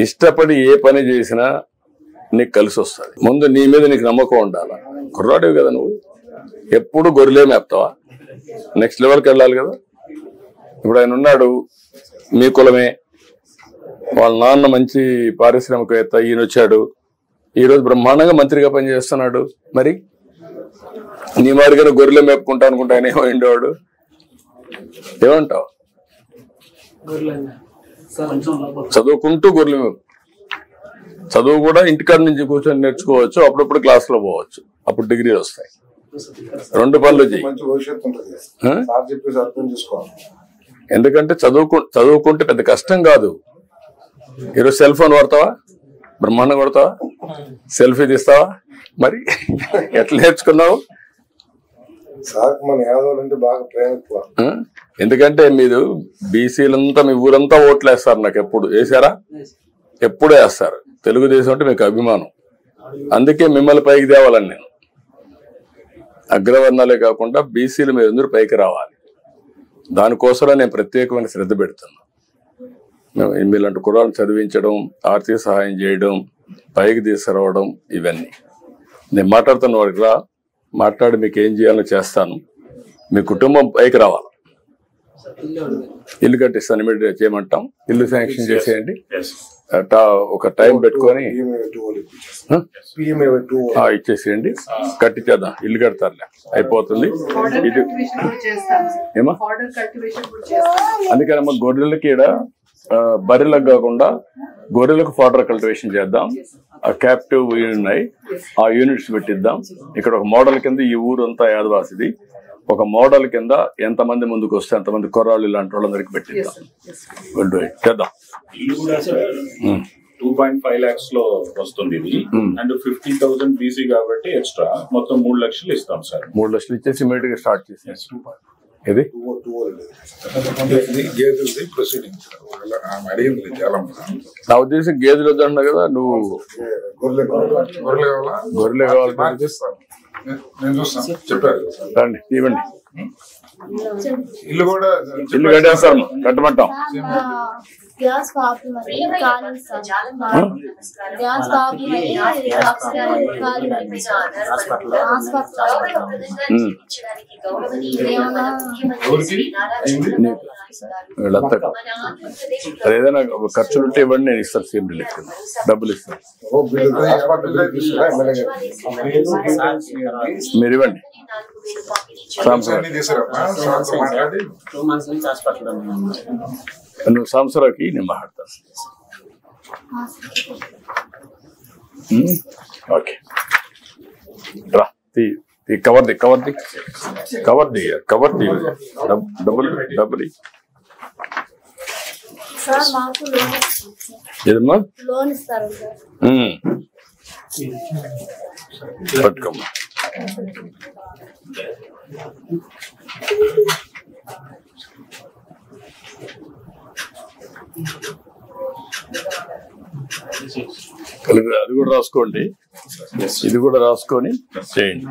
ఇష్టపడి ఏ పని చేసినా నీకు కలిసి వస్తుంది. ముందు నీ మీద నీకు నమ్మకం ఉండాలి. కుర్రాడివి కదా నువ్వు, ఎప్పుడు గొర్రెలే మేపుతావా? నెక్స్ట్ లెవెల్కి వెళ్ళాలి కదా. ఇప్పుడు ఆయన ఉన్నాడు, మీ కులమే, వాళ్ళ నాన్న మంచి పారిశ్రామికవేత్త, ఈయన వచ్చాడు, ఈరోజు బ్రహ్మాండంగా మంత్రిగా పనిచేస్తున్నాడు. మరి నీ మాదిరిగా గొర్రెలే మేపుకుంటా అనుకుంటా ఆయన ఏమైండేవాడు? ఏమంటావు? చదువుకుంటూ గొర్రెలు మేపు. చదువు కూడా ఇంటికాడ నుంచి కూర్చొని నేర్చుకోవచ్చు, అప్పుడప్పుడు క్లాసులో పోవచ్చు, అప్పుడు డిగ్రీలు వస్తాయి. 2 పనులు చెయ్యి. ఎందుకంటే చదువుకుంటే పెద్ద కష్టం కాదు. ఈరోజు సెల్ ఫోన్ వాడతావా? బ్రహ్మాండం కొడతావా? సెల్ఫీ తీస్తావా? మరి ఎట్లా నేర్చుకున్నావు? ఎందుకంటే మీరు బీసీలంతా మీ ఊరంతా ఓట్లు వేస్తారు. నాకు ఎప్పుడు వేసారా? ఎప్పుడు వేస్తారు. తెలుగుదేశం అంటే మీకు అభిమానం, అందుకే మిమ్మల్ని పైకి తేవాలని నేను. అగ్రవర్ణాలే కాకుండా బీసీలు మీరు అందరూ పైకి రావాలి. దానికోసమే నేను ప్రత్యేకమైన శ్రద్ధ పెడుతున్నా. మీలాంటి కుర్రాలను చదివించడం, ఆర్థిక సహాయం చేయడం, పైకి తీసుకురావడం, ఇవన్నీ నేను మాట్లాడుతున్న వాడికి రా, మాట్లాడి మీకు ఏం చేయాలో చేస్తాను. మీ కుటుంబం పైకి రావాలి. ఇల్లు కట్టిస్తాను, ఇమీడియట్ చేయమంటాం. ఇల్లు శాంక్షన్ చేసేయండి. ఒక టైం పెట్టుకొని ఇచ్చేసేయండి, కట్టించేద్దాం. ఇల్లు కడతారులే, అయిపోతుంది. ఇది ఏమా అందుకనమ్మా గొర్రెలకి ఈడ బర్రెలకు కాకుండా గొర్రెలకు ఫాడర్ కల్టివేషన్ చేద్దాం. ఆ క్యాప్టివ్ ఉన్నాయి, ఆ యూనిట్స్ పెట్టిద్దాం. ఇక్కడ ఒక మోడల్ కింద ఈ ఊరంతా యాదవాసిది. ఒక మోడల్ కింద ఎంతమంది ముందుకు వస్తే అంతమంది కుర్రాళ్ళు ఇలాంటి వాళ్ళందరికి పెట్టిద్దాం. చేద్దాం. 2.5 lakhs లో వస్తుంది ఇది. అండ్ 50,000 బీసీ కాబట్టి ఎక్స్ట్రా మొత్తం 3 లక్షలు ఇస్తాం సార్. 3 లక్షలు ఇచ్చేసి ఇమీడియట్ గా స్టార్ట్ చేసేసి ఇది నా ఉద్దేశం గేదెలు వద్దన్నా కదా. నువ్వు గొర్రెలే కావాలి రండి, ఇవ్వండి. ఇల్లు కూడా ఇల్లు కట్టేస్తాం, కట్టమంటాం. వీళ్ళంతా అదేదైనా ఖర్చులుంటే ఇవ్వండి, నేను ఇస్తాను. సేమ్ బిల్ ఇస్తాను, డబ్బులు ఇస్తాను, మీరు ఇవ్వండి. నువ్వు సంవత్సరానికి నేను మాట్లాడతాను. ఓకే రా, కవర్ది డబ్బులు ఏదమ్మా పట్టుకోమ్మా. అది కూడా రాసుకోండి, ఇది కూడా రాసుకొని చేయండి.